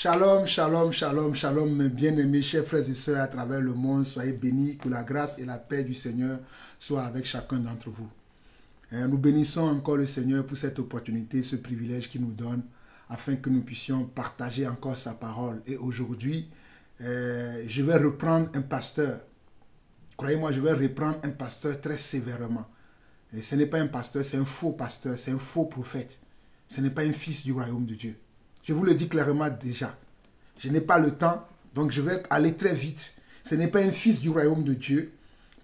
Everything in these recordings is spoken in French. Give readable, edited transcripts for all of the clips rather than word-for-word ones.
Shalom, shalom, shalom, shalom, mes bien-aimés, chers frères et sœurs à travers le monde, soyez bénis, que la grâce et la paix du Seigneur soient avec chacun d'entre vous. Nous bénissons encore le Seigneur pour cette opportunité, ce privilège qu'il nous donne, afin que nous puissions partager encore sa parole. Et aujourd'hui, je vais reprendre un pasteur. Croyez-moi, je vais reprendre un pasteur très sévèrement. Et ce n'est pas un pasteur, c'est un faux pasteur, c'est un faux prophète. Ce n'est pas un fils du royaume de Dieu. Je vous le dis clairement déjà. Je n'ai pas le temps, donc je vais aller très vite. Ce n'est pas un fils du royaume de Dieu.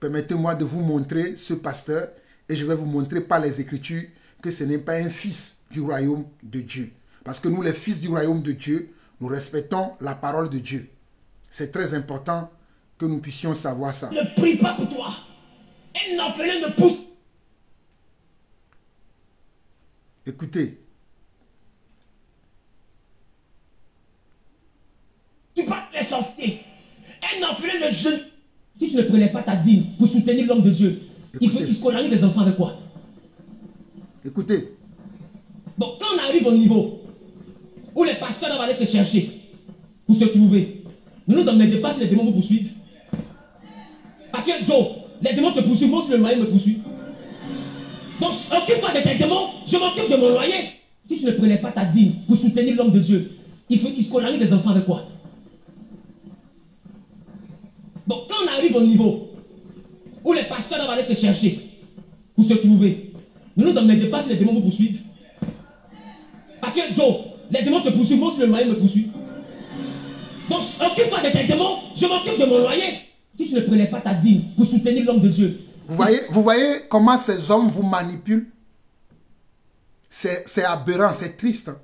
Permettez-moi de vous montrer ce pasteur et je vais vous montrer par les Écritures que ce n'est pas un fils du royaume de Dieu. Parce que nous, les fils du royaume de Dieu, nous respectons la parole de Dieu. C'est très important que nous puissions savoir ça. Ne prie pas pour toi. Un orphelin ne pousse. Écoutez. Tu parles les sorciers. Un orphelin ne jeûne. Si tu ne prenais pas ta dîme pour soutenir l'homme de Dieu, il scolarise les enfants de quoi? Écoutez. Bon, quand on arrive au niveau où les pasteurs doivent aller se chercher pour se trouver, ne nous emmenez pas si les démons vous poursuivent. Parce que Joe, les démons te poursuivent, moi si le loyer me poursuit. Donc, occupe-toi de tes démons, je m'occupe de mon loyer. Si tu ne prenais pas ta dîme pour soutenir l'homme de Dieu, il scolarise les enfants de quoi? Bon, quand on arrive au niveau où les pasteurs doivent aller se chercher pour se trouver, ne nous emmenez pas si les démons vous poursuivent. Parce que Joe, les démons te poursuivent, moi si le loyer me poursuit. Donc, occupe-toi de tes démons, je m'occupe de mon loyer. Si tu ne prenais pas ta dîme pour soutenir l'homme de Dieu. Vous voyez comment ces hommes vous manipulent? C'est aberrant, c'est triste. Hein?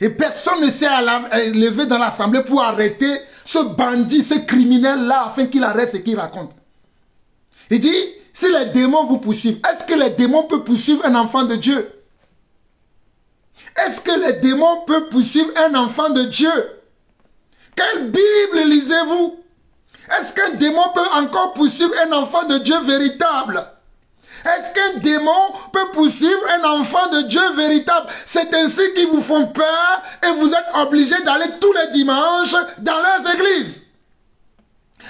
Et personne ne s'est levé dans l'assemblée pour arrêter ce bandit, ce criminel-là, afin qu'il arrête ce qu'il raconte. Il dit, si les démons vous poursuivent, est-ce que les démons peuvent poursuivre un enfant de Dieu? Est-ce que les démons peuvent poursuivre un enfant de Dieu? Quelle Bible lisez-vous? Est-ce qu'un démon peut encore poursuivre un enfant de Dieu véritable? Est-ce qu'un démon peut poursuivre un enfant de Dieu véritable? C'est ainsi qu'ils vous font peur et vous êtes obligés d'aller tous les dimanches dans leurs églises.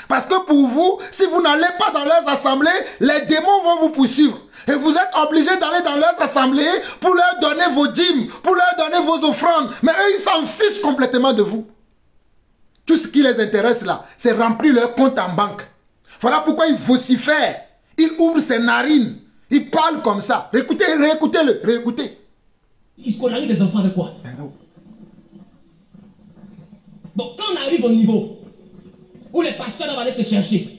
Parce que pour vous, si vous n'allez pas dans leurs assemblées, les démons vont vous poursuivre. Et vous êtes obligés d'aller dans leurs assemblées pour leur donner vos dîmes, pour leur donner vos offrandes. Mais eux, ils s'en fichent complètement de vous. Tout ce qui les intéresse là, c'est remplir leur compte en banque. Voilà pourquoi ils vocifèrent. Il ouvre ses narines. Il parle comme ça. Réécoutez-le. Réécoutez. Il scolarise les enfants de quoi? Bon, quand on arrive au niveau où les pasteurs doivent aller se chercher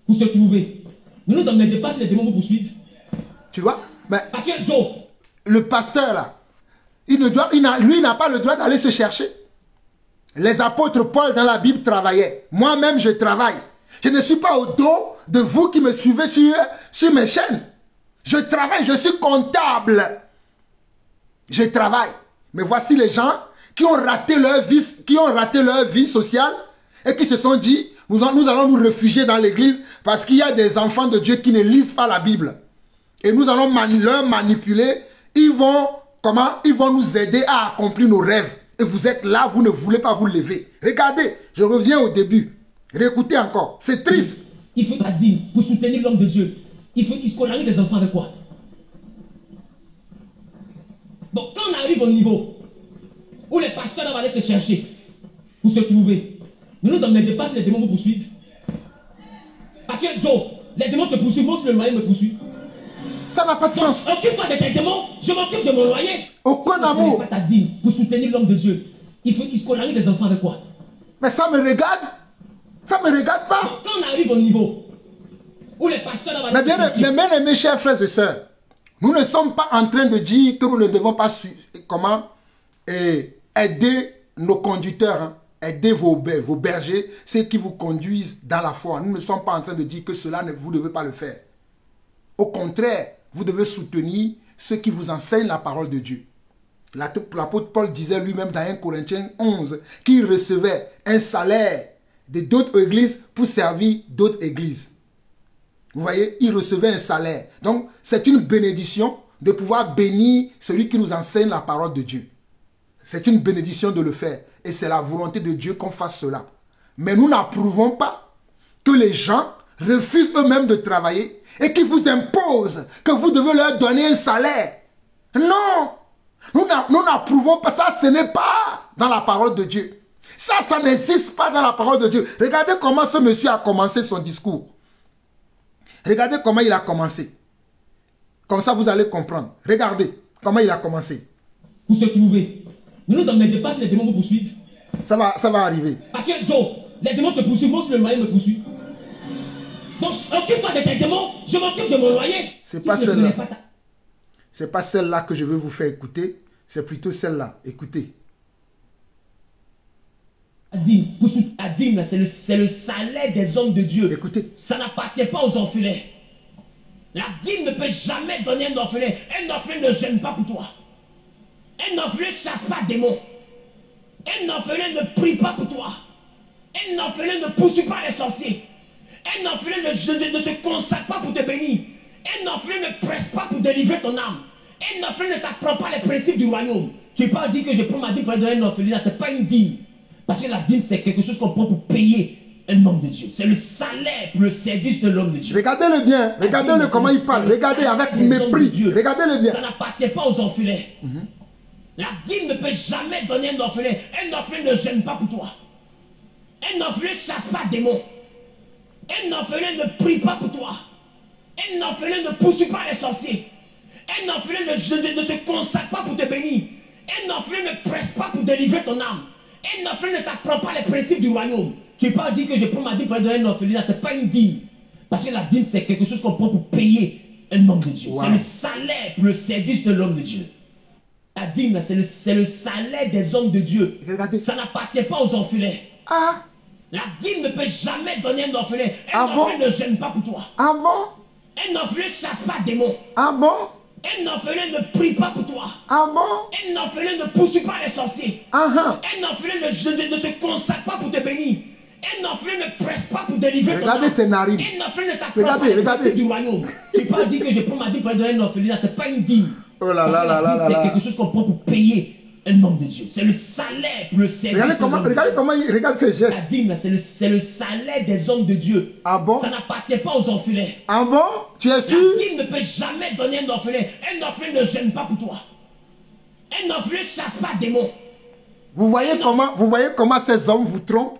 pour se trouver, ne nous emmenez pas si les démons vous poursuivent. Tu vois? Mais parce que Joe, le pasteur là, lui n'a pas le droit d'aller se chercher. Les apôtres Paul dans la Bible travaillaient. Moi-même, je travaille. Je ne suis pas au dos de vous qui me suivez sur mes chaînes. Je travaille, je suis comptable. Je travaille. Mais voici les gens qui ont raté leur vie, sociale et qui se sont dit, nous allons nous réfugier dans l'église parce qu'il y a des enfants de Dieu qui ne lisent pas la Bible. Et nous allons leur manipuler. Ils vont nous aider à accomplir nos rêves. Et vous êtes là, vous ne voulez pas vous lever. Regardez, je reviens au début. Réécoutez encore. C'est triste. Il faut la dîme pour soutenir l'homme de Dieu. Il scolarise les enfants de quoi? Bon, quand on arrive au niveau où les pasteurs doivent aller se chercher pour se trouver, ne nous emmenez pas si les démons vous poursuivent. Parce que Joe, les démons te poursuivent, moi si le loyer me poursuit. Ça n'a pas de sens. Occupe-toi de tes démons, je m'occupe de mon loyer. Aucun amour. Pas ta dîme pour soutenir l'homme de Dieu. Il scolarise les enfants de quoi? Mais ça me regarde. Ça ne me regarde pas. Donc, quand on arrive au niveau où les pasteurs doivent aller se chercher. Mais bien aimés chers frères et sœurs, nous ne sommes pas en train de dire que nous ne devons pas aider nos conducteurs, hein, aider vos bergers, ceux qui vous conduisent dans la foi. Nous ne sommes pas en train de dire que cela, vous ne devez pas le faire. Au contraire, vous devez soutenir ceux qui vous enseignent la parole de Dieu. L'apôtre Paul disait lui-même dans 1 Corinthiens 11 qu'il recevait un salaire de d'autres églises pour servir d'autres églises. Vous voyez, il recevait un salaire. Donc, c'est une bénédiction de pouvoir bénir celui qui nous enseigne la parole de Dieu. C'est une bénédiction de le faire. Et c'est la volonté de Dieu qu'on fasse cela. Mais nous n'approuvons pas que les gens refusent eux-mêmes de travailler et qu'ils vous imposent que vous devez leur donner un salaire. Non! Nous n'approuvons pas ça, ce n'est pas dans la parole de Dieu. Ça n'existe pas dans la parole de Dieu. Regardez comment ce monsieur a commencé son discours. Regardez comment il a commencé. Comme ça, vous allez comprendre. Regardez comment il a commencé. Pour ceux qui nous veulent, ne nous emmenez pas si les démons vous poursuivent. Ça va arriver. Parce que Joe, les démons te poursuivent, moi si le loyer me poursuit. Donc, occupe-toi de tes démons, je m'occupe de mon loyer. C'est pas celle-là. C'est pas celle-là que je veux vous faire écouter. C'est plutôt celle-là. Écoutez. La dîme, c'est le salaire des hommes de Dieu. Écoutez. Ça n'appartient pas aux orphelins. La dîme ne peut jamais donner un orphelin. Un orphelin ne gêne pas pour toi. Un orphelin ne chasse pas démons. Un orphelin ne prie pas pour toi. Un orphelin ne poursuit pas les sorciers. Un orphelin ne se consacre pas pour te bénir. Un orphelin ne presse pas pour délivrer ton âme. Un orphelin ne t'apprend pas les principes du royaume. Tu n'es pas dit que je prends ma dîme pour donner un orphelin. Ce n'est pas une dîme. Parce que la dîme, c'est quelque chose qu'on prend pour payer un homme de Dieu. C'est le salaire pour le service de l'homme de Dieu. Regardez-le bien. Regardez-le comment il parle. Regardez avec mépris. Regardez-le bien. Ça n'appartient pas aux orphelins. La dîme ne peut jamais donner un orphelin. Un orphelin ne gêne pas pour toi. Un orphelin ne chasse pas démons. Un orphelin ne prie pas pour toi. Un orphelin ne poursuit pas les sorciers. Un orphelin ne se consacre pas pour te bénir. Un orphelin ne presse pas pour délivrer ton âme. Un orphelin ne t'apprend pas les principes du royaume. Tu n'es pas dit que je prends ma dîme pour donner un orphelin. Ce n'est pas une dîme. Parce que la dîme, c'est quelque chose qu'on prend pour payer un homme de Dieu. Wow. C'est le salaire pour le service de l'homme de Dieu. La dîme, c'est le salaire des hommes de Dieu. Regardez. Ça n'appartient pas aux orphelins. Ah! La dîme ne peut jamais donner un orphelin. Un orphelin ne gêne pas pour toi. Ah bon? Un orphelin ne chasse pas démons. Ah bon? Un orphelin ne prie pas pour toi. Ah bon? Un orphelin ne poursuit pas les sorciers. Ah. Un orphelin ne se consacre pas pour te bénir. Un orphelin ne presse pas pour délivrer ton âme. Regardez ses narines. Un orphelin ne t'apprend pas les principes du royaume. Tu n'es pas dit que je prends ma dîme pour donner un orphelin. Ce n'est pas une dîme. Oh là là là là là. C'est quelque chose qu'on prend pour payer un homme de Dieu. C'est le salaire pour le service. Regardez comment il regarde ses gestes. La dîme, c'est le salaire des hommes de Dieu. Ah bon? Ça n'appartient pas aux orphelins. Ah bon? Tu es sûr? La dîme ne peut jamais donner un orphelin. Un orphelin ne gêne pas pour toi. Un orphelin ne chasse pas démons. Vous voyez comment ces hommes vous trompent?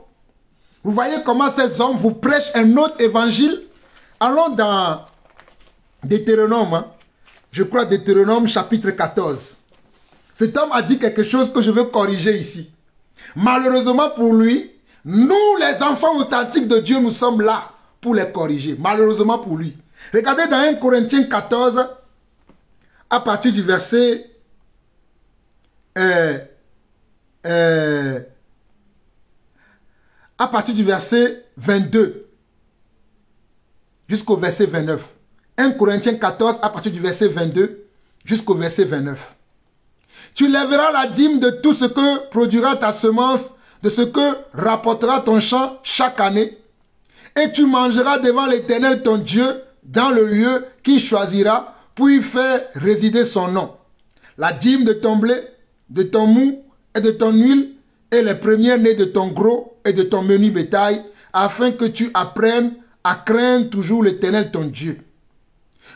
Vous voyez comment ces hommes vous prêchent un autre évangile? Allons dans Deutéronome. Hein? Je crois Deutéronome chapitre 14. Cet homme a dit quelque chose que je veux corriger ici. Malheureusement pour lui, nous les enfants authentiques de Dieu, nous sommes là pour les corriger. Malheureusement pour lui. Regardez dans 1 Corinthiens 14, à partir du verset à partir du verset 22 jusqu'au verset 29. 1 Corinthiens 14 à partir du verset 22 jusqu'au verset 29. Tu lèveras la dîme de tout ce que produira ta semence, de ce que rapportera ton champ chaque année, et tu mangeras devant l'Éternel ton Dieu dans le lieu qu'il choisira pour y faire résider son nom. La dîme de ton blé, de ton mou et de ton huile, et les premiers-nés de ton gros et de ton menu bétail, afin que tu apprennes à craindre toujours l'Éternel ton Dieu.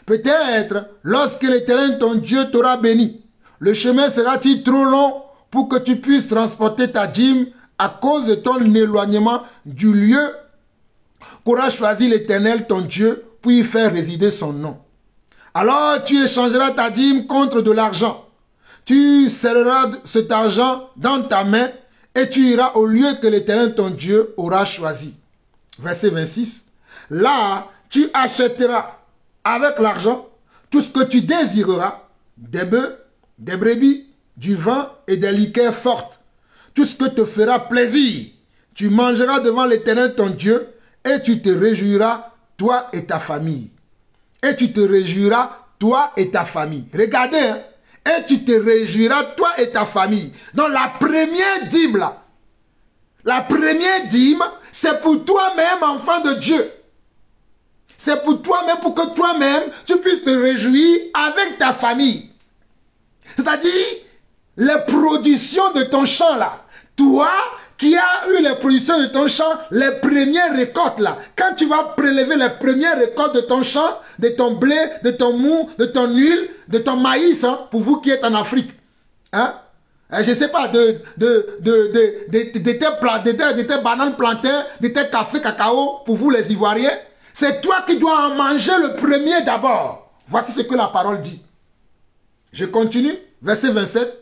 Peut-être, lorsque l'Éternel ton Dieu t'aura béni, le chemin sera-t-il trop long pour que tu puisses transporter ta dîme à cause de ton éloignement du lieu qu'aura choisi l'Éternel ton Dieu pour y faire résider son nom? Alors tu échangeras ta dîme contre de l'argent. Tu serreras cet argent dans ta main et tu iras au lieu que l'Éternel ton Dieu aura choisi. Verset 26. Là, tu achèteras avec l'argent tout ce que tu désireras, des bœufs, des brebis, du vin et des liqueurs fortes. Tout ce que te fera plaisir. Tu mangeras devant l'Éternel ton Dieu et tu te réjouiras, toi et ta famille. Et tu te réjouiras, toi et ta famille. Regardez, hein? Et tu te réjouiras, toi et ta famille. Donc la première dîme là, la première dîme, c'est pour toi-même, enfant de Dieu. C'est pour toi-même, pour que toi-même, tu puisses te réjouir avec ta famille. C'est-à-dire, les productions de ton champ là. Toi qui as eu les productions de ton champ, les premières récoltes là. Quand tu vas prélever les premières récoltes de ton champ, de ton blé, de ton mou, de ton huile, de ton maïs, hein, pour vous qui êtes en Afrique. Hein? Je ne sais pas, de tes bananes plantains, de tes cafés cacao, pour vous les Ivoiriens. C'est toi qui dois en manger le premier d'abord. Voici ce que la parole dit. Je continue, verset 27.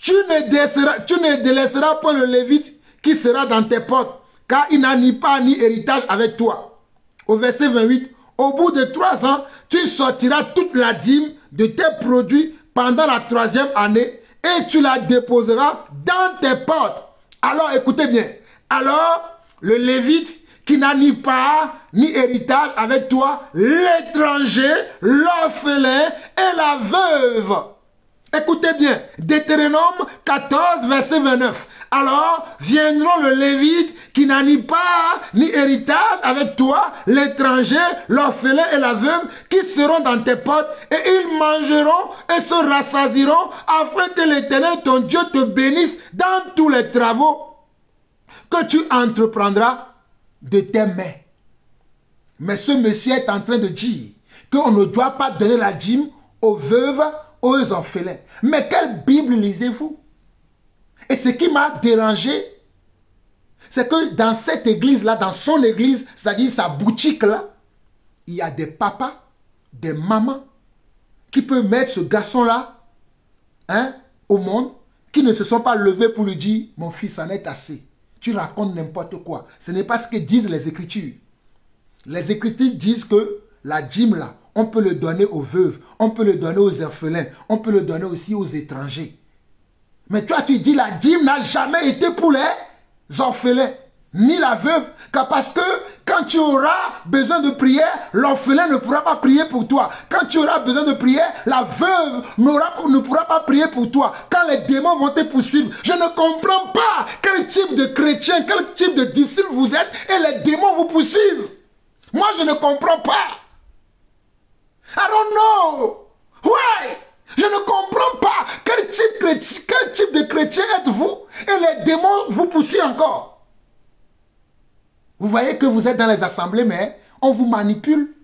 Tu ne délaisseras pas le Lévite qui sera dans tes portes, car il n'a ni part ni héritage avec toi. Au verset 28, au bout de 3 ans, tu sortiras toute la dîme de tes produits pendant la 3e année et tu la déposeras dans tes portes. Alors, écoutez bien. Alors, le Lévite qui n'a ni part ni héritage avec toi, l'étranger, l'orphelin et la veuve. Écoutez bien, Deutéronome 14, verset 29. Alors viendront le Lévite qui n'a ni part ni héritage avec toi, l'étranger, l'orphelin et la veuve qui seront dans tes portes et ils mangeront et se rassasieront afin que l'Éternel ton Dieu te bénisse dans tous les travaux que tu entreprendras de tes mains. Mais ce monsieur est en train de dire qu'on ne doit pas donner la dîme aux veuves, aux orphelins. Mais quelle Bible lisez-vous? Et ce qui m'a dérangé, c'est que dans cette église-là, dans son église, c'est-à-dire sa boutique-là, il y a des papas, des mamans qui peuvent mettre ce garçon-là au monde, qui ne se sont pas levés pour lui dire « Mon fils, en est assez. Tu racontes n'importe quoi. » Ce n'est pas ce que disent les Écritures. Les Écritures disent que la dîme là, on peut le donner aux veuves, on peut le donner aux orphelins, on peut le donner aussi aux étrangers. Mais toi tu dis la dîme n'a jamais été pour les orphelins, ni la veuve, parce que quand tu auras besoin de prière, l'orphelin ne pourra pas prier pour toi. Quand tu auras besoin de prière, la veuve ne pourra pas prier pour toi. Quand les démons vont te poursuivre, je ne comprends pas quel type de chrétien, quel type de disciple vous êtes et les démons vous poursuivent. Moi je ne comprends pas. I don't know. Why? Je ne comprends pas. Quel type de chrétien êtes-vous? Et les démons vous poursuivent encore. Vous voyez que vous êtes dans les assemblées, mais on vous manipule.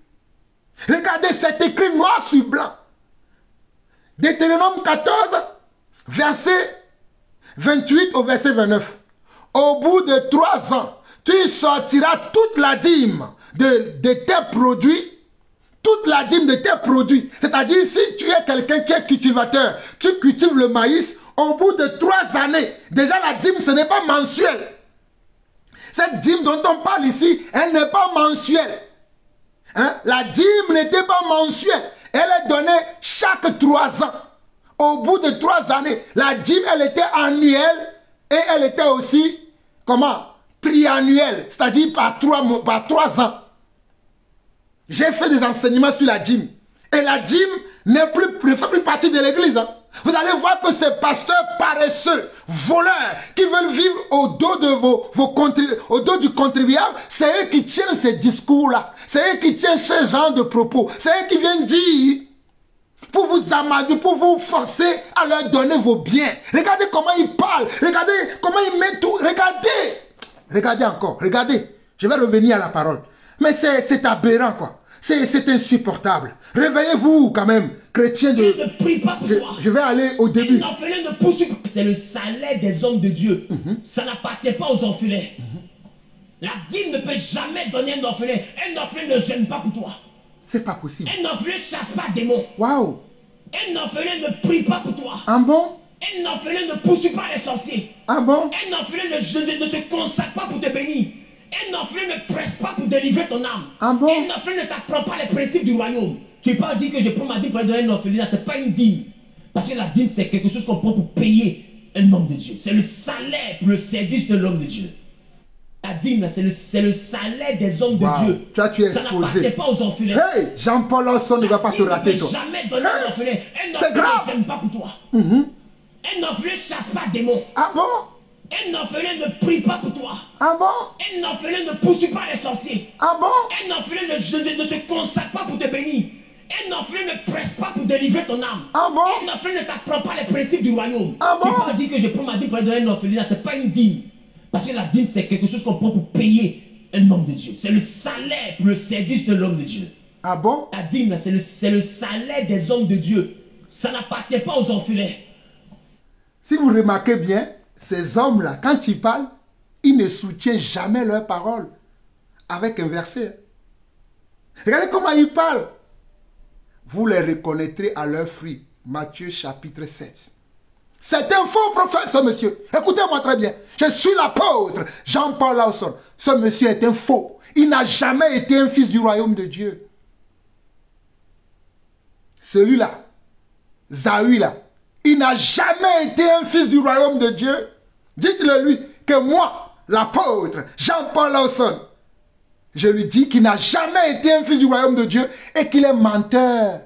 Regardez, c'est écrit noir sur blanc. Deutéronome 14, verset 28 au verset 29. Au bout de 3 ans, tu sortiras toute la dîme de tes produits. Toute la dîme de tes produits. C'est-à-dire, si tu es quelqu'un qui est cultivateur, tu cultives le maïs, au bout de 3 années, déjà la dîme, ce n'est pas mensuel. Cette dîme dont on parle ici, elle n'est pas mensuelle. Hein? La dîme n'était pas mensuelle. Elle est donnée chaque 3 ans. Au bout de 3 années, la dîme, elle était annuelle et elle était aussi, comment? Triannuelle. C'est-à-dire par 3 ans. J'ai fait des enseignements sur la dîme. Et la dîme ne fait plus partie de l'église. Hein. Vous allez voir que ces pasteurs paresseux, voleurs, qui veulent vivre au dos de au dos du contribuable, c'est eux qui tiennent ces discours-là. C'est eux qui tiennent ce genre de propos. C'est eux qui viennent dire, pour vous amadouer, pour vous forcer à leur donner vos biens. Regardez comment ils parlent. Regardez comment ils mettent tout. Regardez. Regardez encore. Regardez. Je vais revenir à la parole. Mais c'est aberrant, quoi. C'est insupportable. Réveillez-vous, quand même, chrétiens de... Ne prie pas pour toi. Je vais aller au début. C'est le salaire des hommes de Dieu. Ça n'appartient pas aux orphelins. La dîme ne peut jamais donner un orphelin. Un orphelin ne gêne pas pour toi. C'est pas possible. Un orphelin ne chasse pas démons. Waouh. Un orphelin ne prie pas pour toi. Ah bon? Un orphelin ne poursuit pas les sorciers. Ah bon? Un orphelin ne se consacre pas pour te bénir. Un orphelin ne presse pas pour délivrer ton âme. Ah bon? Un orphelin ne t'apprend pas les principes du royaume. Tu ne peux pas dire que je prends ma dîme pour donner un orphelin. Ce n'est pas une dîme. Parce que la dîme, c'est quelque chose qu'on prend pour payer un homme de Dieu. C'est le salaire pour le service de l'homme de Dieu. La dîme, c'est le salaire des hommes de Dieu. Toi, tu es ça exposé. n'appartient pas aux orphelins. Hey, Jean-Paul Lawson ne va pas te rater, toi. Jamais donner un orphelin. Un c'est grave. Ne t'aime pas pour toi. Un orphelin ne chasse pas démons. Ah bon? Un orphelin ne prie pas pour toi. Ah bon? Un orphelin ne poursuit pas les sorciers. Ah bon? Un orphelin ne se consacre pas pour te bénir. Un orphelin ne presse pas pour délivrer ton âme. Ah bon? Un orphelin ne t'apprend pas les principes du royaume. Ah bon? Tu peux pas dire que je prends ma dîme pour donner un orphelin, ce n'est pas une dîme. Parce que la dîme, c'est quelque chose qu'on prend pour payer un homme de Dieu. C'est le salaire pour le service de l'homme de Dieu. Ah bon? La dîme, c'est le salaire des hommes de Dieu. Ça n'appartient pas aux orphelins. Si vous remarquez bien, ces hommes-là, quand ils parlent, ils ne soutiennent jamais leurs paroles avec un verset. Regardez comment ils parlent. Vous les reconnaîtrez à leurs fruits. Matthieu chapitre 7. C'est un faux prophète, ce monsieur. Écoutez-moi très bien. Je suis l'apôtre Jean-Paul Lawson. Ce monsieur est un faux. Il n'a jamais été un fils du royaume de Dieu. Celui-là, Zawi là, il n'a jamais été un fils du royaume de Dieu. Dites-le lui que moi, l'apôtre Jean-Paul Lawson, je lui dis qu'il n'a jamais été un fils du royaume de Dieu et qu'il est menteur.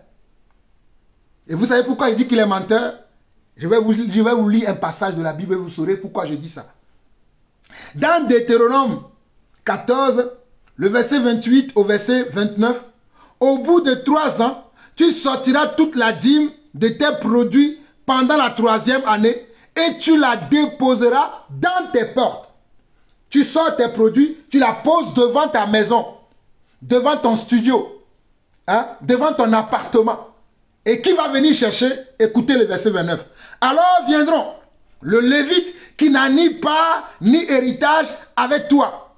Et vous savez pourquoi il dit qu'il est menteur? Je vais vous lire un passage de la Bible et vous saurez pourquoi je dis ça. Dans Deutéronome 14, le verset 28 au verset 29, au bout de 3 ans, tu sortiras toute la dîme de tes produits pendant la 3e année et tu la déposeras dans tes portes. Tu sors tes produits, tu la poses devant ta maison, devant ton studio, hein, devant ton appartement. Et qui va venir chercher? Écoutez le verset 29. Alors viendront le Lévite qui n'a ni part ni héritage avec toi,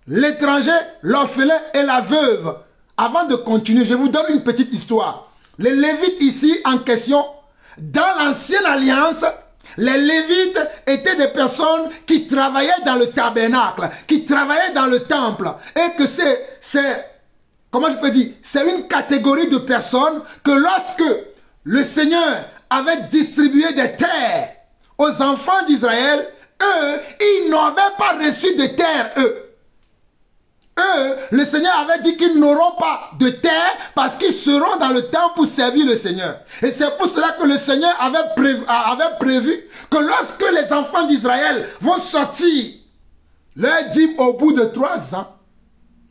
l'étranger, l'orphelin et la veuve. Avant de continuer, je vous donne une petite histoire. Les Lévites ici en question, dans l'ancienne alliance, les Lévites étaient des personnes qui travaillaient dans le tabernacle, qui travaillaient dans le temple. Et que comment je peux dire, c'est une catégorie de personnes que lorsque le Seigneur avait distribué des terres aux enfants d'Israël, eux, ils n'avaient pas reçu de terre, eux. Eux, le Seigneur avait dit qu'ils n'auront pas de terre parce qu'ils seront dans le temple pour servir le Seigneur. Et c'est pour cela que le Seigneur avait prévu que lorsque les enfants d'Israël vont sortir leur dîme au bout de 3 ans,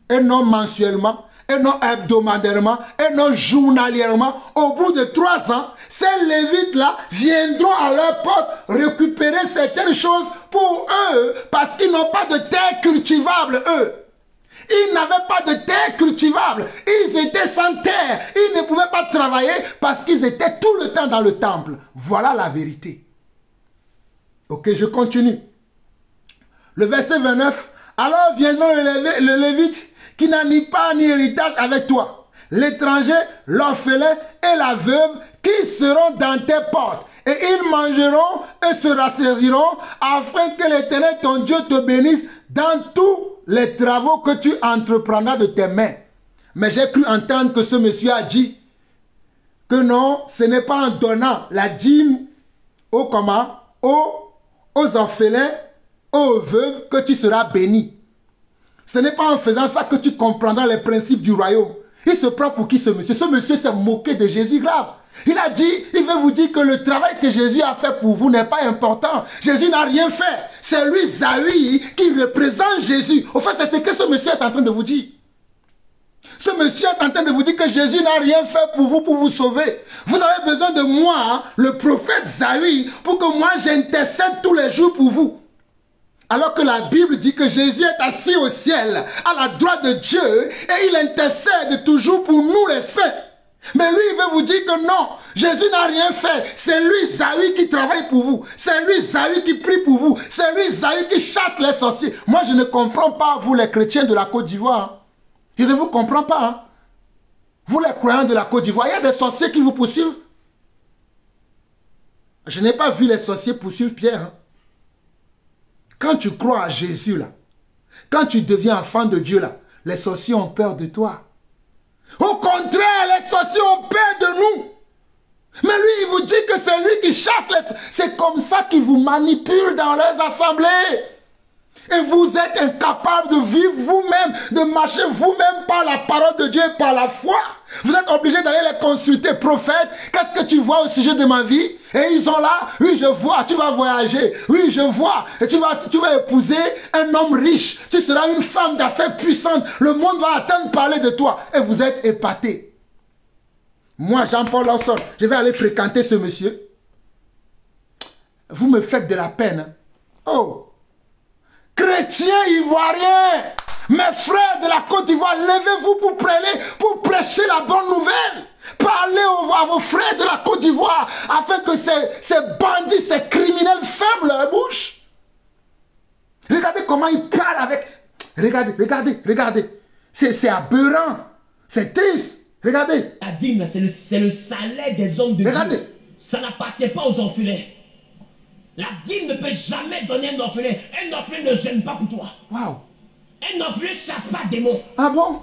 et non mensuellement, et non hebdomadairement, et non journalièrement, au bout de 3 ans, ces Lévites-là viendront à leur porte récupérer certaines choses pour eux parce qu'ils n'ont pas de terre cultivable, eux. Ils n'avaient pas de terre cultivable. Ils étaient sans terre. Ils ne pouvaient pas travailler parce qu'ils étaient tout le temps dans le temple. Voilà la vérité. Ok, je continue. Le verset 29. Alors viendront le Lévite qui n'a ni part ni héritage avec toi, l'étranger, l'orphelin et la veuve qui seront dans tes portes. Et ils mangeront et se rassasieront afin que l'Éternel ton Dieu te bénisse dans tous les travaux que tu entreprendras de tes mains. Mais j'ai cru entendre que ce monsieur a dit que non, ce n'est pas en donnant la dîme aux orphelins, aux veuves que tu seras béni. Ce n'est pas en faisant ça que tu comprendras les principes du royaume. Il se prend pour qui ce monsieur? Ce monsieur s'est moqué de Jésus grave. Il a dit, il veut vous dire que le travail que Jésus a fait pour vous n'est pas important. Jésus n'a rien fait. C'est lui, Zawi, qui représente Jésus. Au fait, c'est ce que ce monsieur est en train de vous dire. Ce monsieur est en train de vous dire que Jésus n'a rien fait pour vous sauver. Vous avez besoin de moi, le prophète Zawi, pour que moi j'intercède tous les jours pour vous. Alors que la Bible dit que Jésus est assis au ciel, à la droite de Dieu, et il intercède toujours pour nous les saints. Mais lui, il veut vous dire que non, Jésus n'a rien fait. C'est lui, Zawi, qui travaille pour vous. C'est lui, Zawi, qui prie pour vous. C'est lui, Zawi, qui chasse les sorciers. Moi, je ne comprends pas, vous les chrétiens de la Côte d'Ivoire. Je ne vous comprends pas. Hein. Vous les croyants de la Côte d'Ivoire, il y a des sorciers qui vous poursuivent. Je n'ai pas vu les sorciers poursuivre Pierre. Hein. Quand tu crois à Jésus, là, quand tu deviens enfant de Dieu, là, les sorciers ont peur de toi. Au contraire, les sorciers ont peur de nous. Mais lui, il vous dit que c'est lui qui chasse les... C'est comme ça qu'il vous manipule dans les assemblées. Et vous êtes incapable de vivre vous-même, de marcher vous-même par la parole de Dieu et par la foi. Vous êtes obligé d'aller les consulter. Prophète, qu'est-ce que tu vois au sujet de ma vie? Et ils sont là. Oui, je vois, tu vas voyager. Oui, je vois. Et tu vas épouser un homme riche. Tu seras une femme d'affaires puissante. Le monde va attendre parler de toi. Et vous êtes épaté. Moi, Jean-Paul Lawson, je vais aller fréquenter ce monsieur. Vous me faites de la peine. Hein? Oh! Chrétiens ivoiriens, mes frères de la Côte d'Ivoire, levez-vous pour prêcher la bonne nouvelle. Parlez à vos frères de la Côte d'Ivoire afin que ces bandits, ces criminels ferment leur bouche. Regardez comment ils parlent avec... Regardez. C'est aberrant. C'est triste. Regardez. La dîme, c'est le salaire des hommes de Regardez. Dieu. Ça n'appartient pas aux orphelins. La dîme ne peut jamais donner un orphelin. Un orphelin ne gêne pas pour toi. Waouh. Un orphelin ne chasse pas des démons. Ah bon?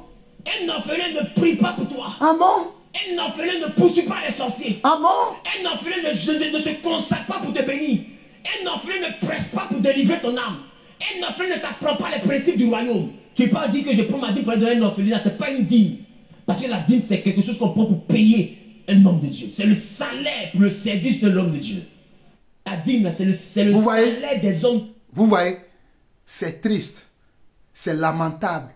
Un orphelin ne prie pas pour toi. Ah bon? Un orphelin ne poursuit pas les sorciers. Ah bon? Un orphelin ne se consacre pas pour te bénir. Un orphelin ne presse pas pour délivrer ton âme. Un orphelin ne t'apprend pas les principes du royaume. Tu n'es pas dit que je prends ma dîme pour donner un orphelinat. Ce n'est pas une dîme. Parce que la dîme, c'est quelque chose qu'on prend pour payer un homme de Dieu. C'est le salaire pour le service de l'homme de Dieu. La dîme, c'est le salaire des hommes. Vous voyez, c'est triste. C'est lamentable.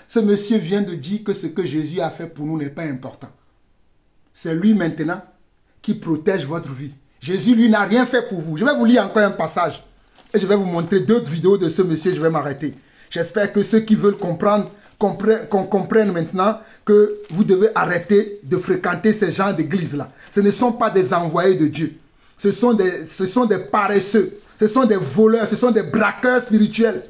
Ce monsieur vient de dire que ce que Jésus a fait pour nous n'est pas important. C'est lui maintenant qui protège votre vie. Jésus, lui, n'a rien fait pour vous. Je vais vous lire encore un passage. Et je vais vous montrer d'autres vidéos de ce monsieur. Je vais m'arrêter. J'espère que ceux qui veulent comprendre, qu'on comprenne maintenant que vous devez arrêter de fréquenter ces gens d'église-là. Ce ne sont pas des envoyés de Dieu. Ce sont des paresseux. Ce sont des voleurs. Ce sont des braqueurs spirituels.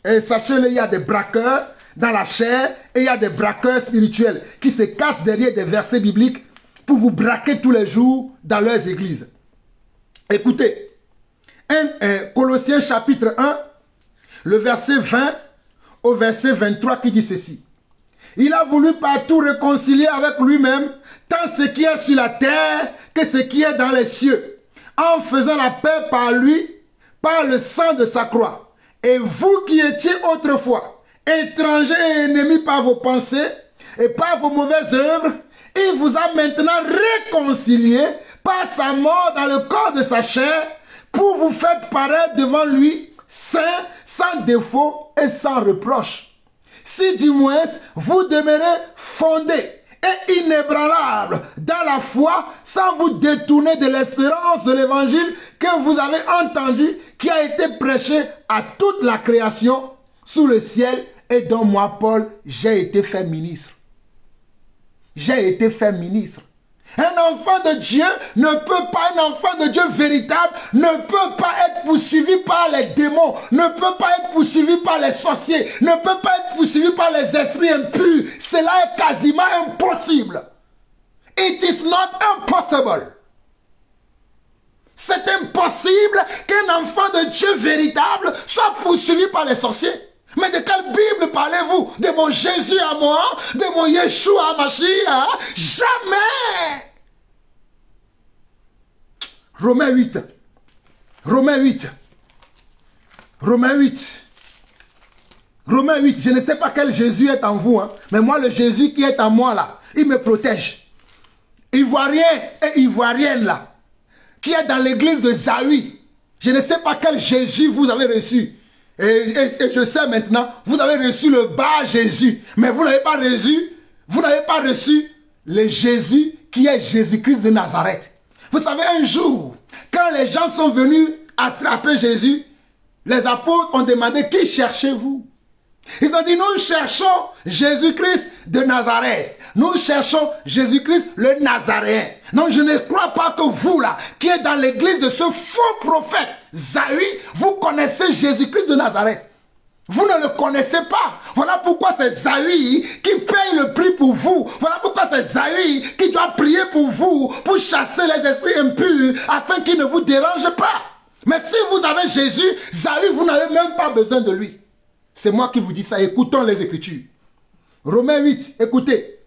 Et sachez-le, il y a des braqueurs dans la chair et il y a des braqueurs spirituels qui se cachent derrière des versets bibliques pour vous braquer tous les jours dans leurs églises. Écoutez, Colossiens chapitre 1, le verset 20 au verset 23 qui dit ceci. Il a voulu partout réconcilier avec lui-même tant ce qui est sur la terre que ce qui est dans les cieux, en faisant la paix par lui, par le sang de sa croix. Et vous qui étiez autrefois étrangers et ennemis par vos pensées et par vos mauvaises œuvres, il vous a maintenant réconciliés par sa mort dans le corps de sa chair pour vous faire paraître devant lui saint, sans défaut et sans reproche. Si du moins vous demeurez fondés et inébranlables dans la foi, sans vous détourner de l'espérance de l'évangile que vous avez entendu, qui a été prêché à toute la création sous le ciel et dont moi, Paul, j'ai été fait ministre. J'ai été fait ministre. Un enfant de Dieu ne peut pas, un enfant de Dieu véritable ne peut pas être poursuivi par les démons, ne peut pas être poursuivi par les sorciers, ne peut pas être poursuivi par les esprits impurs. Cela est quasiment impossible. It is not impossible. C'est impossible qu'un enfant de Dieu véritable soit poursuivi par les sorciers. Mais de quelle Bible parlez-vous? De mon Jésus à moi? De mon Yeshua à Mashiach? Jamais! Romains 8. Romains 8. Romains 8. Romains 8. Je ne sais pas quel Jésus est en vous, hein, mais moi, le Jésus qui est en moi, là, il me protège. Ivoirien et Ivoirienne, là, qui est dans l'église de Zawi. Je ne sais pas quel Jésus vous avez reçu. Et je sais maintenant, vous avez reçu le bas Jésus, mais vous n'avez pas reçu le Jésus qui est Jésus-Christ de Nazareth. Vous savez, un jour, quand les gens sont venus attraper Jésus, les apôtres ont demandé, qui cherchez-vous? Ils ont dit, nous cherchons Jésus-Christ de Nazareth. Nous cherchons Jésus-Christ le Nazaréen. Non, je ne crois pas que vous là, qui êtes dans l'église de ce faux prophète, Zawi, vous connaissez Jésus-Christ de Nazareth. Vous ne le connaissez pas. Voilà pourquoi c'est Zawi qui paye le prix pour vous. Voilà pourquoi c'est Zawi qui doit prier pour vous, pour chasser les esprits impurs, afin qu'ils ne vous dérangent pas. Mais si vous avez Jésus, Zawi, vous n'avez même pas besoin de lui. C'est moi qui vous dis ça. Écoutons les Écritures. Romains 8, écoutez.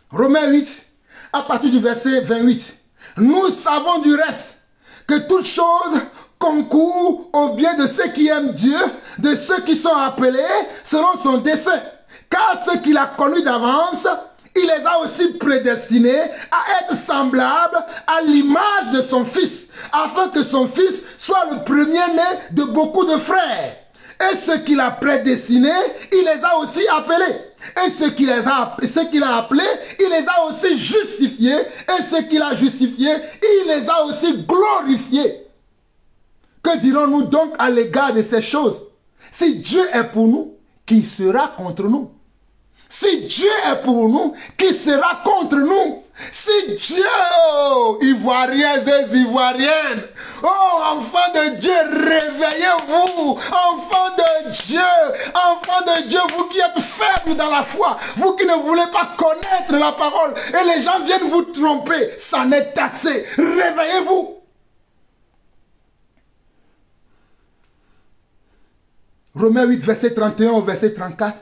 Romains 8, à partir du verset 28. Nous savons du reste que toute chose concourt au bien de ceux qui aiment Dieu, de ceux qui sont appelés selon son dessein. Car ceux qu'il a connus d'avance, il les a aussi prédestinés à être semblables à l'image de son Fils, afin que son Fils soit le premier-né de beaucoup de frères. Et ceux qu'il a prédestinés, il les a aussi appelés. Et ceux qu'il a appelés, il les a aussi justifiés. Et ceux qu'il a justifiés, il les a aussi glorifiés. Que dirons-nous donc à l'égard de ces choses? Si Dieu est pour nous, qui sera contre nous? Si Dieu est pour nous, qui sera contre nous? Si Dieu, oh, Ivoiriens et Ivoiriennes, oh, enfants de Dieu, réveillez-vous, enfants de Dieu, vous qui êtes faibles dans la foi, vous qui ne voulez pas connaître la parole, et les gens viennent vous tromper, ça n'est assez, réveillez-vous. Romains 8, verset 31 au verset 34.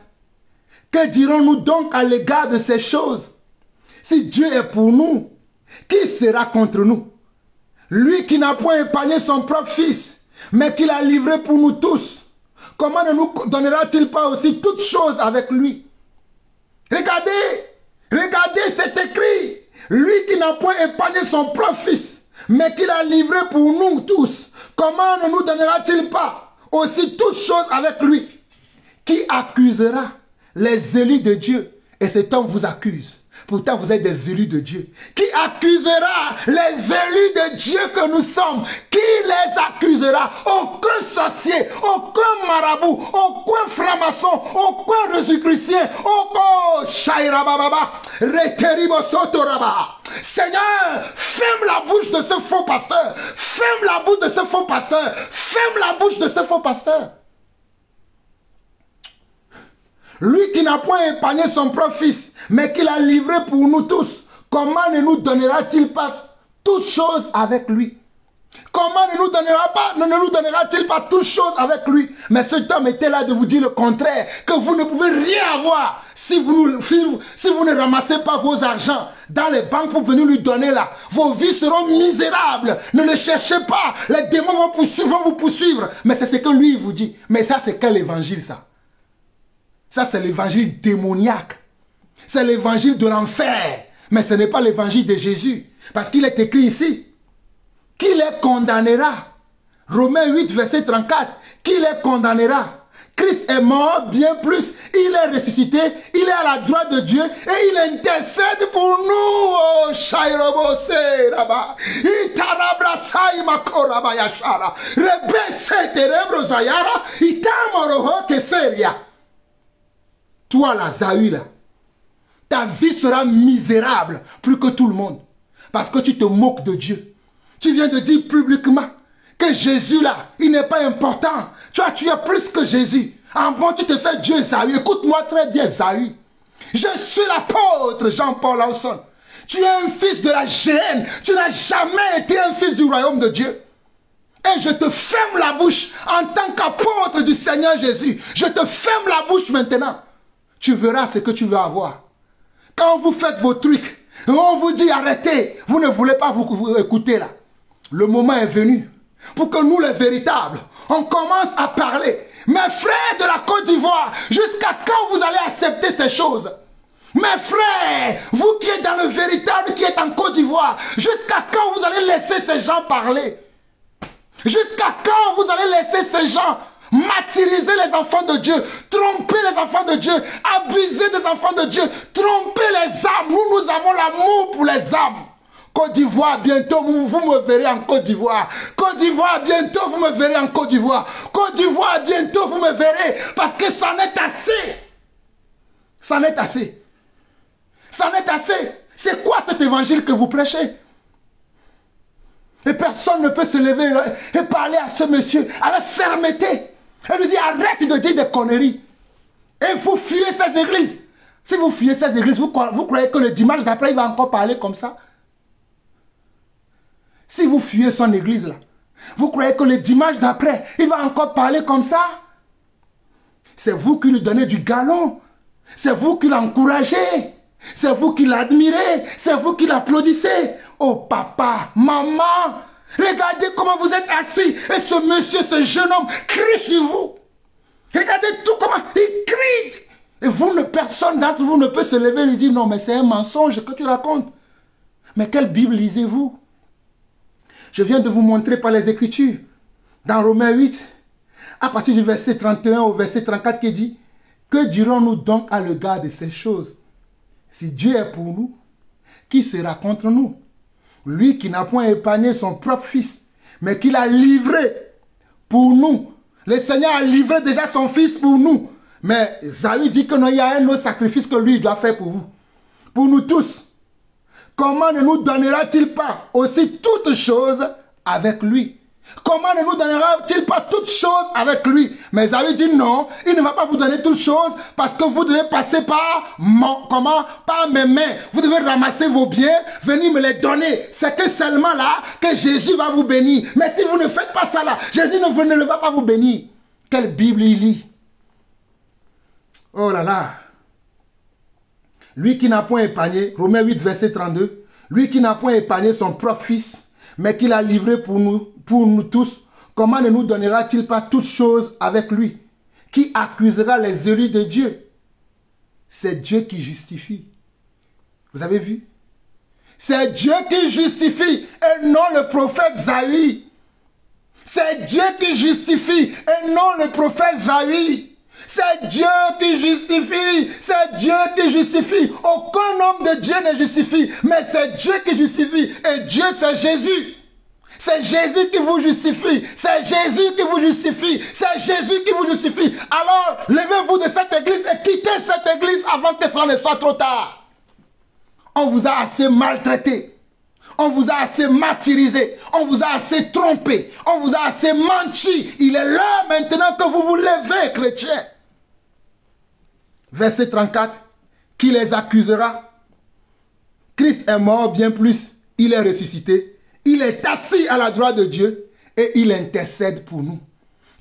Que dirons-nous donc à l'égard de ces choses? Si Dieu est pour nous, qui sera contre nous? Lui qui n'a point épargné son propre fils, mais qui l'a livré pour nous tous, comment ne nous donnera-t-il pas aussi toutes choses avec lui? Regardez, c'est écrit. Lui qui n'a point épargné son propre fils, mais qui l'a livré pour nous tous, comment ne nous donnera-t-il pas aussi toutes choses avec lui? Qui accusera les élus de Dieu? Et cet homme vous accuse. Pourtant, vous êtes des élus de Dieu. Qui accusera les élus de Dieu que nous sommes? Qui les accusera? Aucun sorcier, aucun marabout, aucun franc-maçon, aucun Jésus-Christien, aucun Shairababa, Reteribo Sotoraba. Seigneur, ferme la bouche de ce faux pasteur. Ferme la bouche de ce faux pasteur. Ferme la bouche de ce faux pasteur. Lui qui n'a point épargné son propre fils, mais qui l'a livré pour nous tous, comment ne nous donnera-t-il pas toutes choses avec lui? Comment ne nous donnera-t-il pas toutes choses avec lui? Mais cet homme était là de vous dire le contraire, que vous ne pouvez rien avoir si vous ne ramassez pas vos argents dans les banques pour venir lui donner là. Vos vies seront misérables. Ne le cherchez pas. Les démons vont vous poursuivre. Mais c'est ce que lui vous dit. Mais ça, c'est quel évangile ça? Ça, c'est l'évangile démoniaque. C'est l'évangile de l'enfer. Mais ce n'est pas l'évangile de Jésus. Parce qu'il est écrit ici. Qui les condamnera? Romains 8, verset 34. Qui les condamnera? Christ est mort, bien plus. Il est ressuscité. Il est à la droite de Dieu. Et il intercède pour nous. Oh, Shairobose, Rabba. Itarabra Saima Koraba Yashara. Rebese Terebro Zayara. Itamoroho Keseria. Toi, là, Zahu, là, ta vie sera misérable plus que tout le monde. Parce que tu te moques de Dieu. Tu viens de dire publiquement que Jésus, là, il n'est pas important. Tu es plus que Jésus. En bon, tu te fais Dieu, Zahu. Écoute-moi très bien, Zahu. Je suis l'apôtre Jean-Paul Lawson. Tu es un fils de la géhenne. Tu n'as jamais été un fils du royaume de Dieu. Et je te ferme la bouche en tant qu'apôtre du Seigneur Jésus. Je te ferme la bouche maintenant. Tu verras ce que tu veux avoir. Quand vous faites vos trucs, on vous dit arrêtez, vous ne voulez pas vous écouter là. Le moment est venu pour que nous les véritables, on commence à parler. Mes frères de la Côte d'Ivoire, jusqu'à quand vous allez accepter ces choses? Mes frères, vous qui êtes dans le véritable, qui êtes en Côte d'Ivoire, jusqu'à quand vous allez laisser ces gens parler? Jusqu'à quand vous allez laisser ces gens martyriser les enfants de Dieu, tromper les enfants de Dieu, abuser des enfants de Dieu, tromper les âmes? Nous avons l'amour pour les âmes. Côte d'Ivoire, bientôt, vous me verrez en Côte d'Ivoire. Côte d'Ivoire, bientôt, vous me verrez en Côte d'Ivoire. Côte d'Ivoire, bientôt, vous me verrez. Parce que ça n'est assez. Ça n'est assez. Ça n'est assez. C'est quoi cet évangile que vous prêchez? Et personne ne peut se lever et parler à ce monsieur avec fermeté. Et lui dire arrête de dire des conneries. Et vous fuyez ces églises. Si vous fuyez ces églises, vous croyez que le dimanche d'après, il va encore parler comme ça? Si vous fuyez son église là, vous croyez que le dimanche d'après, il va encore parler comme ça? C'est vous qui lui donnez du galon. C'est vous qui l'encouragez. C'est vous qui l'admirez. C'est vous qui l'applaudissez. Oh papa, maman, regardez comment vous êtes assis. Et ce monsieur, ce jeune homme crie sur vous. Regardez tout comment il crie. Et personne d'entre vous ne peut se lever et lui dire non, mais c'est un mensonge que tu racontes. Mais quelle Bible lisez-vous? Je viens de vous montrer par les Écritures, dans Romains 8, À partir du verset 31 au verset 34 qui dit, que dirons-nous donc à l'égard de ces choses? Si Dieu est pour nous, qui sera contre nous? Lui qui n'a point épargné son propre fils, mais qui l'a livré pour nous. Le Seigneur a livré déjà son fils pour nous. Mais Zaï dit que non, il y a un autre sacrifice que lui doit faire pour vous. Pour nous tous. Comment ne nous donnera-t-il pas aussi toutes choses avec lui? Comment ne nous donnera-t-il pas toutes choses avec lui? Mais Zaï dit non, il ne va pas vous donner toutes choses parce que vous devez passer par par mes mains. Vous devez ramasser vos biens, venir me les donner. C'est que seulement là que Jésus va vous bénir. Mais si vous ne faites pas ça là, Jésus ne va pas vous bénir. Quelle Bible il lit? Oh là là! Lui qui n'a point épargné, Romains 8, verset 32, lui qui n'a point épargné son propre fils, mais qui l'a livré pour nous tous, comment ne nous donnera-t-il pas toutes choses avec lui? Qui accusera les élus de Dieu? C'est Dieu qui justifie. Vous avez vu? C'est Dieu qui justifie et non le prophète Zaï. C'est Dieu qui justifie et non le prophète Zaï. C'est Dieu qui justifie. C'est Dieu qui justifie. Aucun homme de Dieu ne justifie. Mais c'est Dieu qui justifie. Et Dieu, c'est Jésus. C'est Jésus qui vous justifie. C'est Jésus qui vous justifie. C'est Jésus qui vous justifie. Alors, levez-vous de cette église et quittez cette église avant que cela ne soit trop tard. On vous a assez maltraité. On vous a assez martyrisé. On vous a assez trompé. On vous a assez menti. Il est l'heure maintenant que vous vous levez, chrétiens. Verset 34. Qui les accusera? Christ est mort bien plus. Il est ressuscité. Il est assis à la droite de Dieu et il intercède pour nous.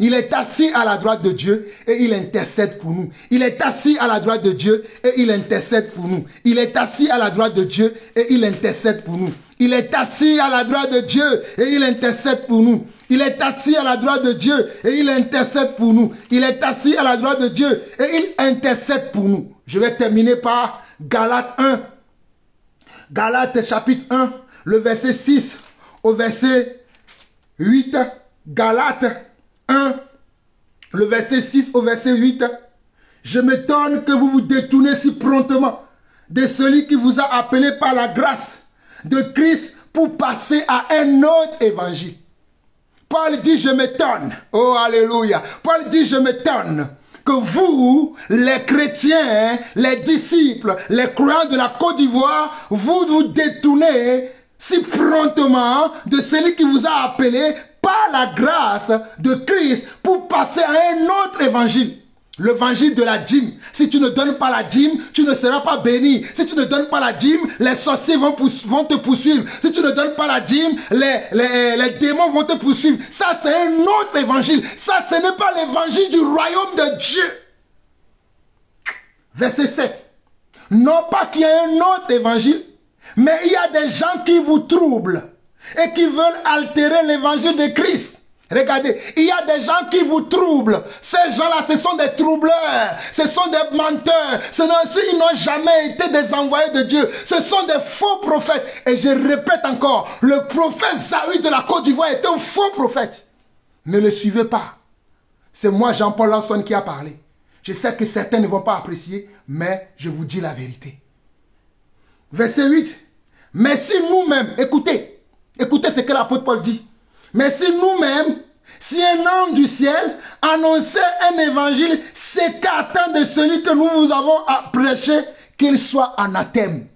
Il est assis à la droite de Dieu et il intercède pour nous. Il est assis à la droite de Dieu et il intercède pour nous. Il est assis à la droite de Dieu et il intercède pour nous. Il est assis à la droite de Dieu et il intercède pour nous. Il est assis à la droite de Dieu et il intercède pour nous. Il est assis à la droite de Dieu et il intercède pour nous. Je vais terminer par Galates 1. Galates chapitre 1, le verset 6 au verset 8. Galates 1, le verset 6 au verset 8. Je m'étonne que vous vous détournez si promptement de celui qui vous a appelé par la grâce de Christ pour passer à un autre évangile. Paul dit je m'étonne. Oh alléluia. Paul dit je m'étonne que vous, les chrétiens, les disciples, les croyants de la Côte d'Ivoire, vous vous détournez si promptement de celui qui vous a appelé par la grâce de Christ pour passer à un autre évangile. L'évangile de la dîme. Si tu ne donnes pas la dîme, tu ne seras pas béni. Si tu ne donnes pas la dîme, les sorciers vont te poursuivre. Si tu ne donnes pas la dîme, les démons vont te poursuivre. Ça, c'est un autre évangile. Ça, ce n'est pas l'évangile du royaume de Dieu. Verset 7. Non pas qu'il y ait un autre évangile, mais il y a des gens qui vous troublent et qui veulent altérer l'évangile de Christ. Regardez, il y a des gens qui vous troublent. Ces gens-là, ce sont des troubleurs. Ce sont des menteurs. Ils n'ont jamais été des envoyés de Dieu. Ce sont des faux prophètes. Et je répète encore, le prophète Zaï de la Côte d'Ivoire est un faux prophète. Ne le suivez pas. C'est moi, Jean-Paul Lanson, qui a parlé. Je sais que certains ne vont pas apprécier, mais je vous dis la vérité. Verset 8. Mais si nous-mêmes, écoutez ce que l'apôtre Paul dit. Mais si nous-mêmes, si un ange du ciel annonçait un évangile s'écartant de celui que nous vous avons prêché, qu'il soit anathème.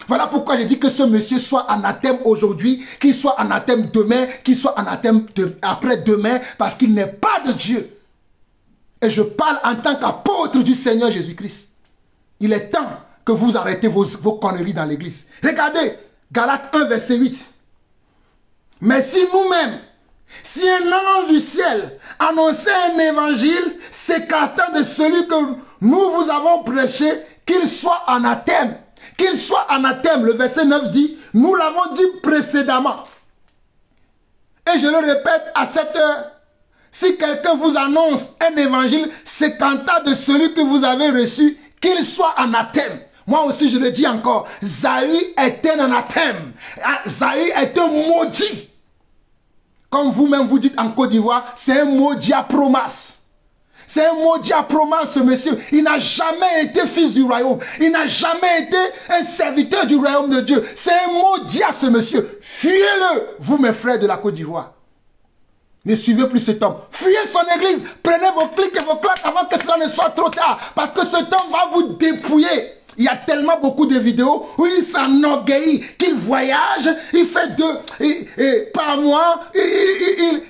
Voilà pourquoi je dis que ce monsieur soit anathème aujourd'hui, qu'il soit anathème demain, qu'il soit anathème après-demain, parce qu'il n'est pas de Dieu. Et je parle en tant qu'apôtre du Seigneur Jésus-Christ. Il est temps que vous arrêtez vos conneries dans l'église. Regardez, Galates 1, verset 8. Mais si nous-mêmes, si un ange du ciel annonçait un évangile s'écartant de celui que nous vous avons prêché, qu'il soit anathème. Qu'il soit anathème. Le verset 9 dit, nous l'avons dit précédemment. Et je le répète à cette heure. Si quelqu'un vous annonce un évangile s'écartant de celui que vous avez reçu, qu'il soit anathème. Moi aussi je le dis encore, Zaï est un anathème. Zaï est un maudit. Comme vous-même vous dites en Côte d'Ivoire, c'est un mot diapromas. C'est un mot diapromas, ce monsieur. Il n'a jamais été fils du royaume. Il n'a jamais été un serviteur du royaume de Dieu. C'est un mot dia, ce monsieur. Fuyez-le, vous mes frères de la Côte d'Ivoire. Ne suivez plus cet homme. Fuyez son église. Prenez vos clics et vos claques avant que cela ne soit trop tard. Parce que cet homme va vous dépouiller. Il y a tellement beaucoup de vidéos où il s'enorgueillit, qu'il voyage, il fait par mois, il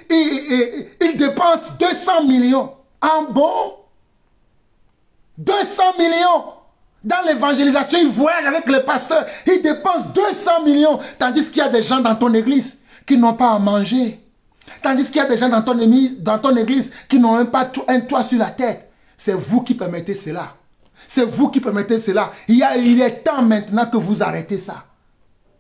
dépense 200 millions. En bon 200 millions. Dans l'évangélisation, il voyage avec les pasteurs. Il dépense 200 millions. Tandis qu'il y a des gens dans ton église qui n'ont pas à manger. Tandis qu'il y a des gens dans ton église qui n'ont même pas un toit sur la tête. C'est vous qui permettez cela. C'est vous qui permettez cela. Il est temps maintenant que vous arrêtez ça.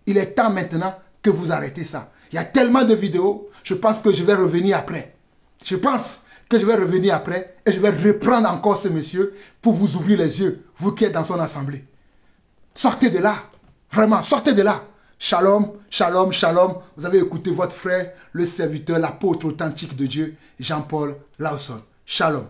Il est temps maintenant que vous arrêtez ça. Il y a tellement de vidéos. Je pense que je vais revenir après. Je pense que je vais revenir après et je vais reprendre encore ce monsieur pour vous ouvrir les yeux, vous qui êtes dans son assemblée. Sortez de là. Vraiment, sortez de là. Shalom, shalom, shalom. Vous avez écouté votre frère, le serviteur, l'apôtre authentique de Dieu, Jean-Paul Lawson. Shalom.